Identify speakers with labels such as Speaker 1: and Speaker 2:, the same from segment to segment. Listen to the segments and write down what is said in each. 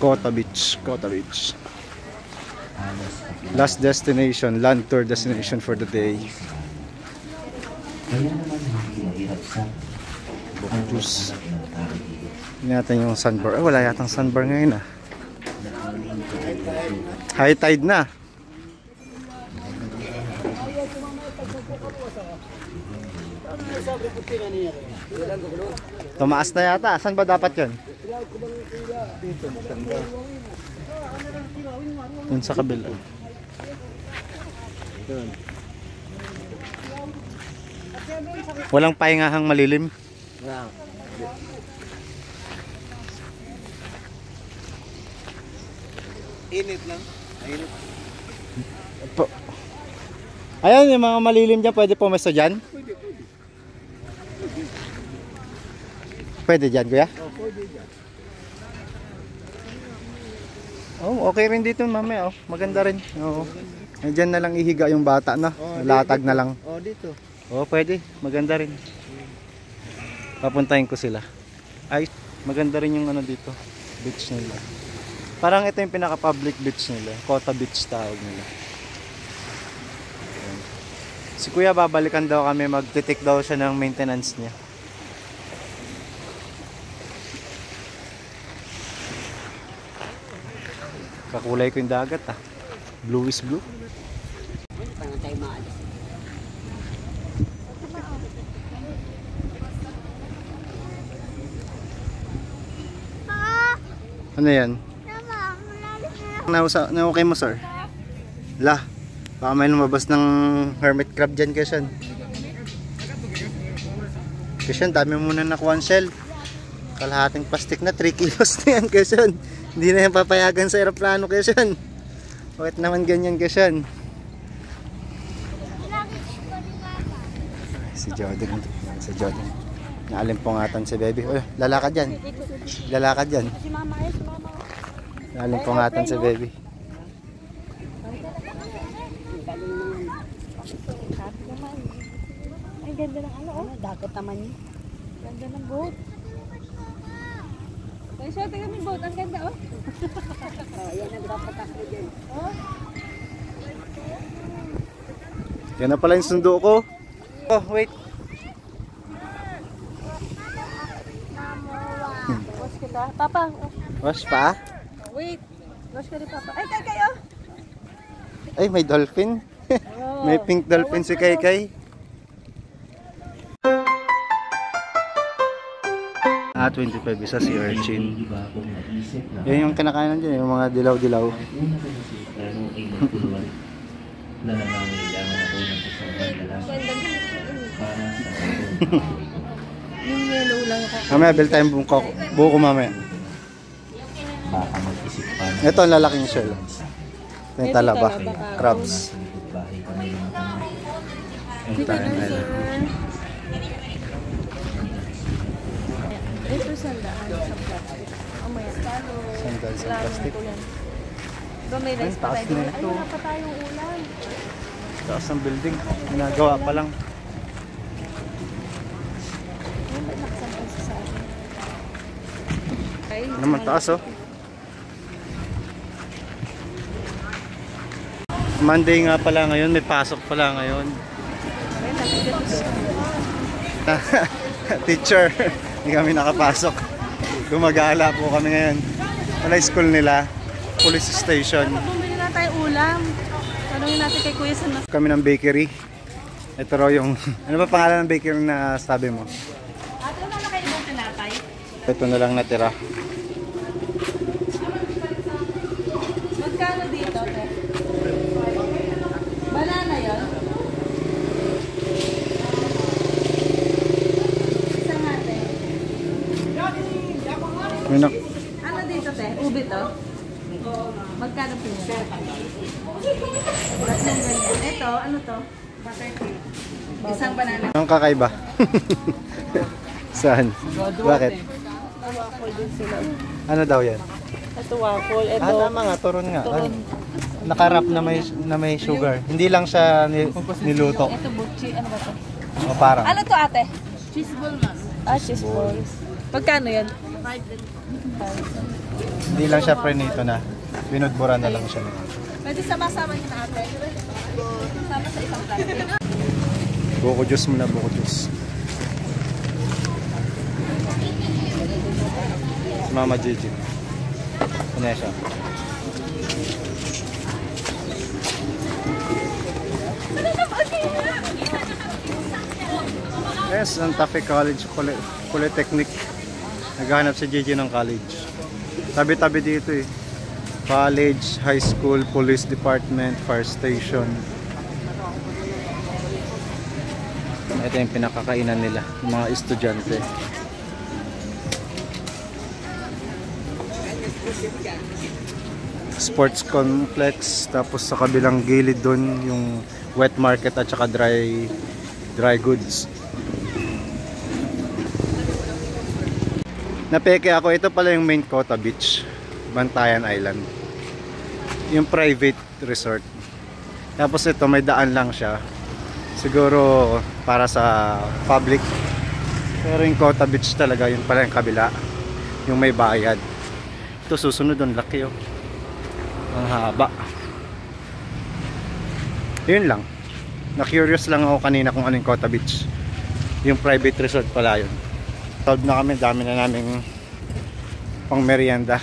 Speaker 1: Kota Beach, Kota Beach. Last destination, land tour destination for the day. Juice. Hindi natin yung sandbar. Wala yatang sandbar ngayon ah. High tide na. Tumaas na yata. Saan ba dapat yun? Yun sa kabila. Walang pahingahang malilim.
Speaker 2: Init lang. Init.
Speaker 1: Ayan, yung mga malilim dyan, pwede pumesto dyan? Pwede dyan, kuya?
Speaker 2: Oh, pwede dyan.
Speaker 1: Oh, okay rin dito, mamaya. Oh. Maganda rin. Oo. Diyan na lang ihiga yung bata na. Latag na lang.
Speaker 2: Oh, dito.
Speaker 1: Oh, pwede. Maganda rin. Papuntahin ko sila. Ay, maganda rin yung ano dito. Beach nila. Parang ito yung pinaka-public beach nila. Kota Beach tawag nila. Ayan. Si kuya babalikan daw kami. Magtitik daw siya ng maintenance niya. Kakulay ko yung dagat ah. Blue is blue. Ano yan? Na-okay mo sir? La, baka may lumabas ng hermit crab dyan Keshan. Keshan, dami muna nakuha ang shell. Kalahating plastic na 3 kilos na yan Keshan. Hindi na yan papayagan sa aeroplano Keshan. Bakit naman ganyan Keshan? Si Jordan. Si Jordan. Naalimpungatan si baby. Oh, lalakad yan. Lalakad yan. Naalimpungatan si baby.
Speaker 3: Ang ganda ng ano oh. Dagat naman yun. Ganda ng boat. Kaya tingnan mo yung boat. Ang ganda oh. Yan ang dapat ako dyan. Oh.
Speaker 1: Yan na pala yung sundo ko. Oh, wait.
Speaker 3: Wash kita. Papa.
Speaker 1: Wash pa?
Speaker 3: Wait. Wash ka rin Papa. Ay, kayo.
Speaker 1: Ay, may dolphin.
Speaker 3: Oh.
Speaker 1: May pink dolphin si Kay. Ah, 25 isa si urchin. Yan yung kinakain dyan, yung mga dilaw-dilaw.
Speaker 3: Yung yellow lang ako.
Speaker 1: Mamaya, bill tayong buko mamaya. Ito ang lalaking shell. Ito yung talaba. Crabs. Ito tayo na.
Speaker 3: Ito sandaan sa plastic. Mamaya.
Speaker 1: Sandal sa plastic.
Speaker 3: Diba may rice pa tayo? Ay, wala pa tayong ulam.
Speaker 1: Taas ng building. Ginagawa pa lang. Naman taas oh. Monday nga pala ngayon, may pasok pala ngayon. Teacher, hindi kami nakapasok. Gumagala po kami ngayon. Wala school nila, police station.
Speaker 3: Bumili na tayo ulam. Tanungin natin kay Kuya San.
Speaker 1: Kami ng bakery. Ito raw yung, ano ba pangalan ng bakery na sabi mo?
Speaker 3: Ate, wala na kayo ibang tinapay?
Speaker 1: Ito na lang natira.
Speaker 3: Magkano dito, te? Banana yun? Isa nga, te. Ano dito, te? Ube to? Magkano po yun? Tatlong ganyan. Ito, ano to? Isang banana.
Speaker 1: Anong kakaiba? Saan? Bakit?
Speaker 3: Waffle din sila.
Speaker 1: Ano daw yan?
Speaker 3: Ito waffle. Ito.
Speaker 1: Ah, tama nga, turon nga.
Speaker 3: Turon.
Speaker 1: Nakarap na may sugar. Hindi lang siya niluto.
Speaker 3: Ito butchi. Ano ba to?
Speaker 1: O parang.
Speaker 3: Ano to ate? Cheese ball, ma'am. Ah, cheese balls. Magkano yan?
Speaker 1: Hindi lang siya prenito na. Binudbura na lang siya.
Speaker 3: Pwede sama-sama niyo na ate. Sama sa isang plastic.
Speaker 1: Buko juice muna, buko juice. Si Mama Gigi. Ano siya? Yes, Santa Fe College Polytechnic. Naghahanap si Gigi ng college. Tabi-tabi dito eh. College, high school, police department, fire station. Ito yung pinakakainan nila, yung mga estudyante. Sports complex, tapos sa kabilang gilid doon yung wet market at saka dry goods. Napeke ako, ito pala yung main Kota Beach, Bantayan Island. Yung private resort. Tapos ito may daan lang siya. Siguro para sa public. Pero yung Kota Beach talaga, yun pala yung kabila. Yung may bayad. Ito susunod doon, laki oh. Ang haba. Yun lang. Na-curious lang ako kanina kung anong Kota Beach. Yung private resort pala yun. Solve na kami, dami na naming pang merienda.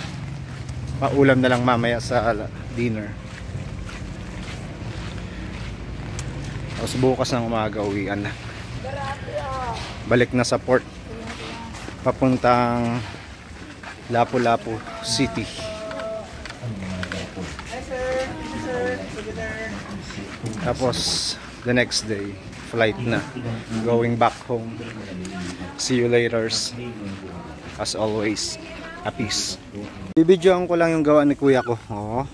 Speaker 1: Paulam na lang mamaya sa dinner. Tapos bukas ng umaga uwian na. Balik na sa port. Papuntang Lapu-Lapu City. Tapos the next day flight na, going back home. See you later. As always, a peace. Bibidyoan ko lang yung gawa ni kuya ko. Oh,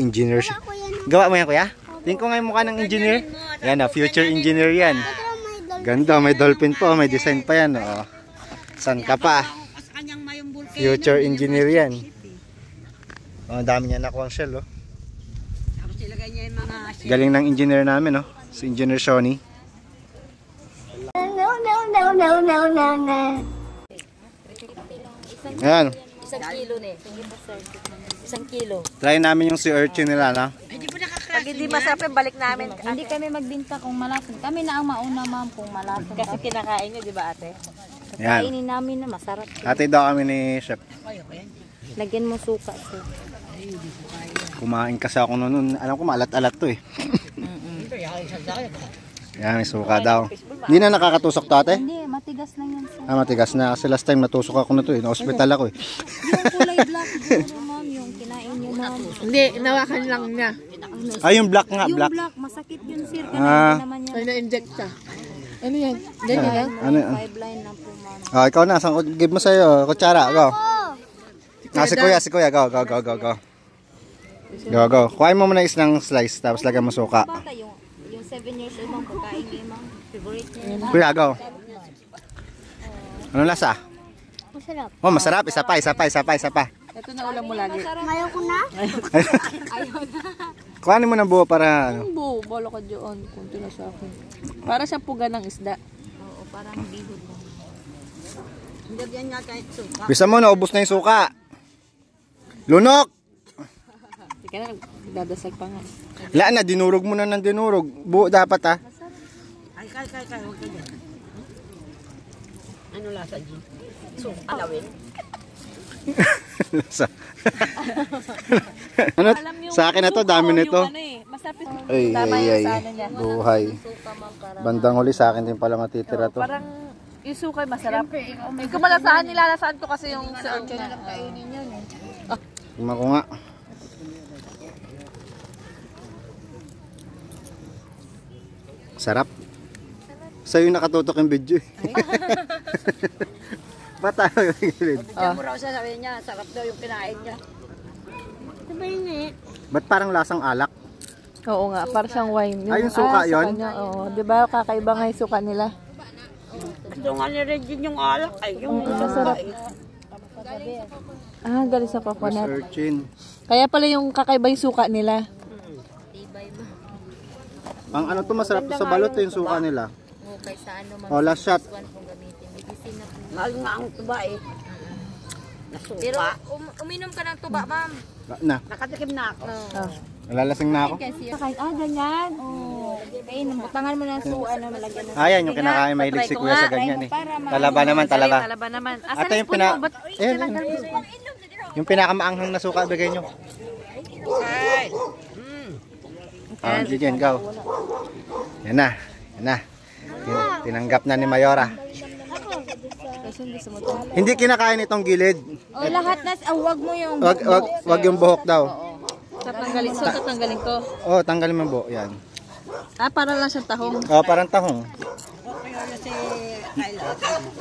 Speaker 1: engineer siya. Gawa mo yan kuya? Tingin ko nga yung mukha ng engineer. Yan na, future engineer yan. Ganda, may dolphin po, may design pa yan. Oh. San ka pa? Future engineer yan. Oh, dami niya nakuha ang shell. Oh. Galing ng engineer namin, oh. Si Engineer Shoni. Ayan.
Speaker 3: 1 kilo na eh. Isang kilo.
Speaker 1: Try namin yung sea urchin nila, no?
Speaker 3: Pag hindi masarap, balik namin.
Speaker 4: Hindi kami magbinta kung malasan. Kami na ang mauna ma'am kung malasan.
Speaker 3: Kasi kinakain nyo, di ba ate?
Speaker 1: Ayan.
Speaker 4: Kainin namin na masarap.
Speaker 1: Ate daw kami ni Chef.
Speaker 4: Lagyan mo suka. So.
Speaker 1: Kumain kasi ako noon. Alam ko maalat-alat to eh. Yan, may suka daw. Hindi na nakakatusok to ate?
Speaker 4: Hindi, matigas lang yan. Sir.
Speaker 1: Ah, matigas na. Kasi last time natusok ako na to eh. Na-hospital ako eh.
Speaker 4: Yung kulay black, siguro ma'am, yung kinain nyo ma'am.
Speaker 3: Hindi, nawakan lang niya.
Speaker 1: Ay, yung black nga,
Speaker 4: Yung
Speaker 1: black.
Speaker 4: black, masakit yun sir.
Speaker 1: Ah.
Speaker 4: Kanain naman yan.
Speaker 3: Ay, na-inject siya. Ano yan? Ganyan yan?
Speaker 1: Ano?
Speaker 4: 5 line na po ma'am.
Speaker 1: Ah, ikaw na. Give mo sa'yo. Kutsara, go. Ah, si kuya. Go. Go. Kuhain mo muna isang slice, tapos lagyan mo suka.
Speaker 4: Bata yung 7 years old ma'am, pagkain niya ma'am. Favorite niya.
Speaker 1: Kuya, go. Ano lasa?
Speaker 4: Masarap.
Speaker 1: Oh, masarap. Isa pa.
Speaker 3: Ito na ulam mo lagi.
Speaker 4: Ngayon ko na?
Speaker 1: Kuhanin mo ng buo para ano.
Speaker 3: Bu, bolo ka dyan. Kunti na sa akin. Para siyang puga ng isda.
Speaker 4: Oo, parang bihod lang.
Speaker 3: Hindi nga kahit suka.
Speaker 1: Bisa mo, naubos na yung suka. Lunok!
Speaker 3: Teka na, dadasal pa nga.
Speaker 1: Wala na, dinurog mo na ng dinurog. Buo dapat ha.
Speaker 3: Ay, huwag ka dyan. Ano lasa dyan? So, alawin?
Speaker 1: Lasa. Ano? Sa akin na to, dami nito.
Speaker 3: Masapit.
Speaker 1: Ay. Buhay. Bandang huli sa akin din pala matitira to.
Speaker 3: Parang yung sukay masarap. Kung malasaan, nilalasaan ko kasi yung sa urchin.
Speaker 1: Tingnan ko nga. Sarap. Sa'yo nakatutok yung video eh. Ba't tayo gilid?
Speaker 3: Diyan mo raw siya, sabi niya, sarap daw yung kinain niya.
Speaker 1: Ba't parang lasang alak?
Speaker 3: Oo nga, parang siyang wine.
Speaker 1: Yung suka yun?
Speaker 3: Oo, di ba kakaiba nga yung suka nila?
Speaker 5: Ito nga ni Regine yung alak ay yung
Speaker 3: Masarap. Ah, galing sa coconut.
Speaker 1: Urchin.
Speaker 3: Kaya pala yung kakaiba yung suka nila.
Speaker 1: Ang ano to masarap to sa balot yung suka nila.
Speaker 4: Oo, kaysa ano ma'am.
Speaker 1: Oh, last shot.
Speaker 4: One pong gamitin. Bibisin na po.
Speaker 5: Mahal nga ang tuba eh.
Speaker 4: Pero
Speaker 5: Nasuka.
Speaker 4: uminom ka ng tuba, ma'am.
Speaker 1: Na,
Speaker 5: Nakatikim na ako.
Speaker 1: nalalasing na ako.
Speaker 4: Kahit, ganyan. Oo. Kainin mo. Butangan mo ng ano, malagyan ng...
Speaker 1: Ayan yung kinakain, mahilig si kuya sa ganyan eh. Talaba naman, talaba.
Speaker 3: Talaba naman.
Speaker 1: Ate yung yung pinakamaanghang na suka, bigay nyo. Diyan, go. Yan na, yan na. Tinanggap na ni Mayora. Hindi kinakain itong gilid.
Speaker 4: Oh, lahat na, wag mo yung
Speaker 1: Wag yung buhok daw.
Speaker 3: Tatanggalin ko.
Speaker 1: Oh, tanggalin mo yung buhok, yan.
Speaker 3: Para lang siyang tahong.
Speaker 1: Oh, parang tahong.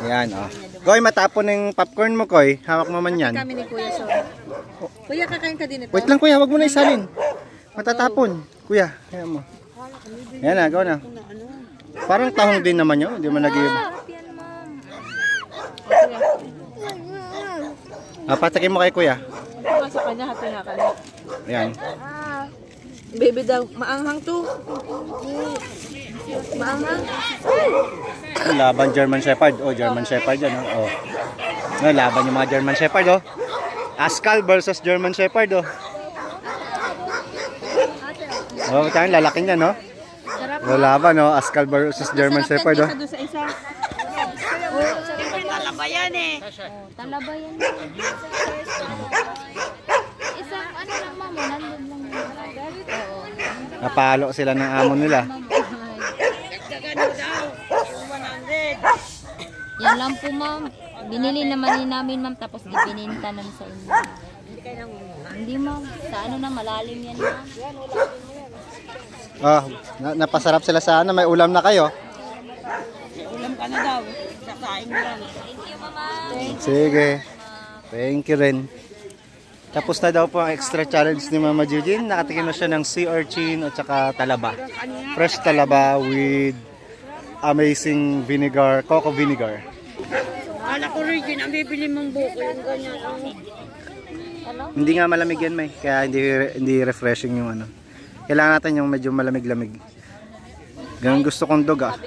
Speaker 1: Yan, oh. Koy, matapon ng popcorn mo, Koy. Hawak mo man yan.
Speaker 3: Kami ni Kuya, so. Kuya, kakain ka din ito.
Speaker 1: Wait lang, Kuya, wag mo na isalin. Matatapon. Kuya, kaya mo. Yan na, go na. Parang tahong din naman yun. Hindi mo nag-iiba. Patakin mo kay Kuya.
Speaker 3: Ito sa kanya, hati na kanya.
Speaker 1: Ayan.
Speaker 3: Baby daw, maanghang to. Maanghang.
Speaker 1: Laban German Shepherd. Oh, German Shepherd yan. Oh. Laban yung mga German Shepherd. Oh. Askal versus German Shepherd. Oh. Oh, tayo lalaki niya, no? Laban, no? Askal versus German Shepherd. Oh.
Speaker 3: Isa sa isa.
Speaker 5: Talaba yan eh.
Speaker 4: talaba yan. Isang ano lang, ma'am, nandun lang. Oo.
Speaker 1: Napalo sila ng amo nila.
Speaker 5: Gagano daw. 100.
Speaker 4: Yan lang po, ma'am. Binili naman namin, ma'am, tapos ibininta naman sa inyo. Hindi, ma'am. Sa ano na, malalim yan, ma'am.
Speaker 1: Oh, napasarap sila sa ano. May ulam na kayo.
Speaker 5: Ulam ka na daw. Kakain mo lang.
Speaker 1: Sige. Thank you rin. Tapos na daw po ang extra challenge ni Mama Jujin. Nakatikim na siya ng sea urchin at saka talaba. Fresh talaba with amazing vinegar, coco vinegar.
Speaker 5: Kala ko rin ang bibili mong buko yung ganyan.
Speaker 1: Hindi nga malamig yan, May. Kaya hindi refreshing yung ano. Kailangan natin yung medyo malamig-lamig. Ganun gusto kong dog, ah.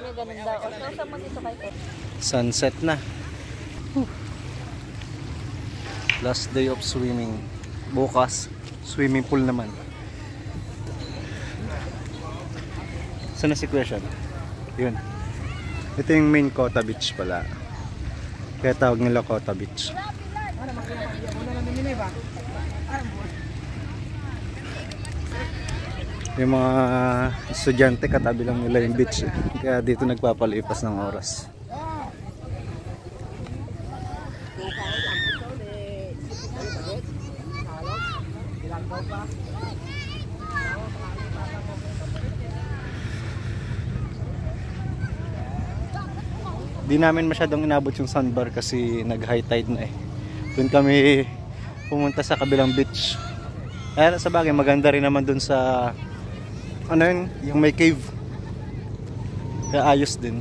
Speaker 1: Sunset na. Last day of swimming. Bukas, swimming pool naman. Saan na si Kuya Sean? Yun. Ito yung main Kota Beach pala. Kaya tawag nila Kota Beach. Yung mga estudyante katabi lang nila yung beach. Kaya dito nagpapalipas ng oras. Di namin masyadong inabot yung sandbar kasi nag high tide na eh. Doon kami pumunta sa kabilang beach. Kaya sa bagay maganda rin naman doon sa ano yun, yung may cave. Kaya ayos din.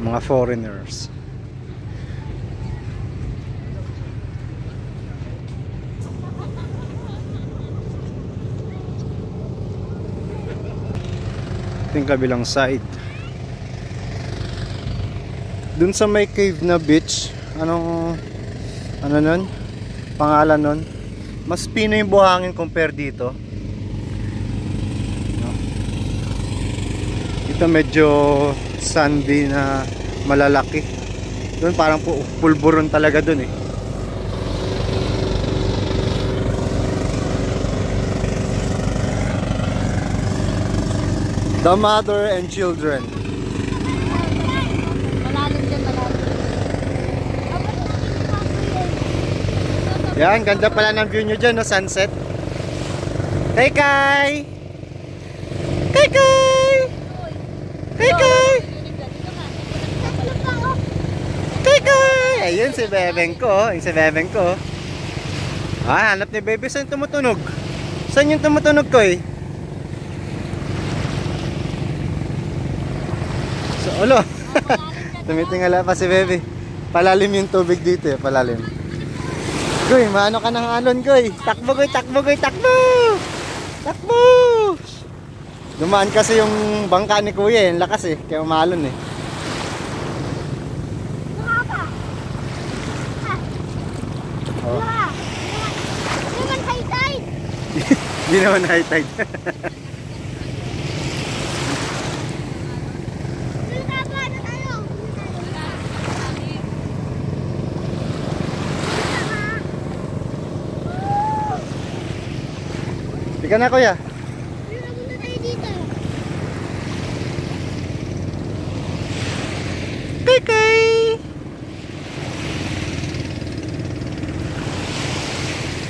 Speaker 1: Mga foreigners. Ito yung kabilang side. Dun sa may cave na beach, ano nun? Pangalan nun? Mas pino yung buhangin compare dito. Ito medyo sandy na malalaki. Doon parang pulburon talaga dun eh. The mother and children.
Speaker 4: Malalim din, malalim.
Speaker 1: Yan, ganda pala ng view nyo dyan, no? Sunset. Kay Kay! Kay Kay! Kay Kay! Kay Kay! Ayun si Bebeng ko, yung si Bebeng ko. Ah, hanap ni Bebe, saan tumutunog? Saan yung tumutunog ko eh? So, ulo. Tumitingala pa si Bebe. Palalim yung tubig dito eh, palalim. Goy, maano ka ng alon, Goy? Takbo, Goy, takbo, Goy, takbo! Takbo! Dumaan kasi yung bangka ni Kuya, yung lakas eh, kaya umalon eh. Oh. Hindi naman high tide. Hindi ka na Kuya. Kay!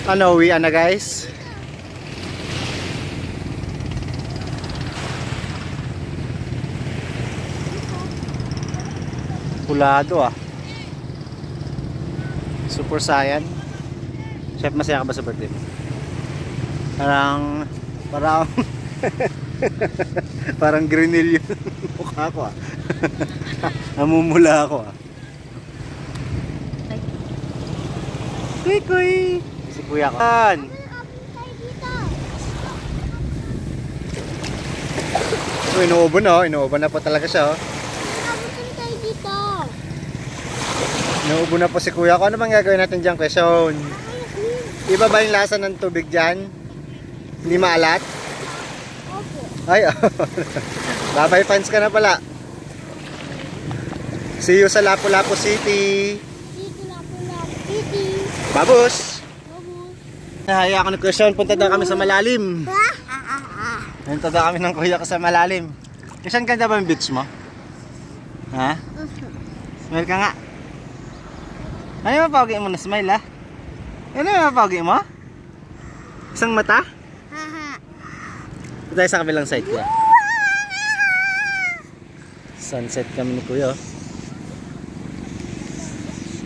Speaker 1: Ano, uwian na guys? Pulado ah. Super Saiyan. Chef, masaya ka ba sa birthday mo? Parang parang grenil yung mukha ko ah. Namumula ako ah. Kuy kuy. Si Kuya ko. Oh, inuubo na oh. Inuubo na po talaga siya oh. Inuubo na po si Kuya ko. Ano bang gagawin natin dyan, question? Iba ba yung lasa ng tubig dyan? Hindi maalat? Ay, oh. Babay fans ka na pala. See you sa Lapu-Lapu City. Babus! Nahaya ako ni Christian, punta daw kami sa malalim. Punta daw kami ng kuya ko sa malalim. Christian, ganda ba yung beach mo? Ha? Smile ka nga. Ano yung mapawagi mo na smile ha? Ano yung mapawagi mo? Isang mata? Punta tayo sa kabilang side kuya. Sunset kami ni kuya.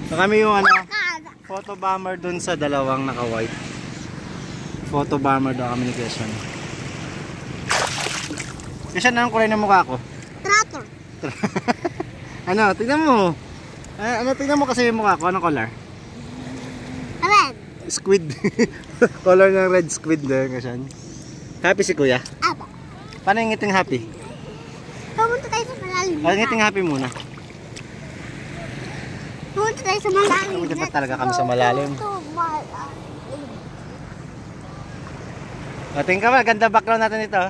Speaker 1: So kami yung ano, photo bomber dun sa dalawang naka-white. Photo bomber daw kami ni Christian. Christian, anong kulay ng mukha ko?
Speaker 5: Tractor.
Speaker 1: Ano, tignan mo. Ano, tignan mo kasi yung mukha ko. Anong color?
Speaker 5: Red.
Speaker 1: Squid. Color ng red squid doon, Christian. Happy si kuya?
Speaker 5: Aba.
Speaker 1: Paano yung ngiting happy?
Speaker 5: Pumunta tayo sa malalim.
Speaker 1: Paano yung ngiting happy muna?
Speaker 5: Pumunta tayo sa malalim.
Speaker 1: Pumunta pa talaga kami sa malalim. Tingin ka ba, ganda background natin ito.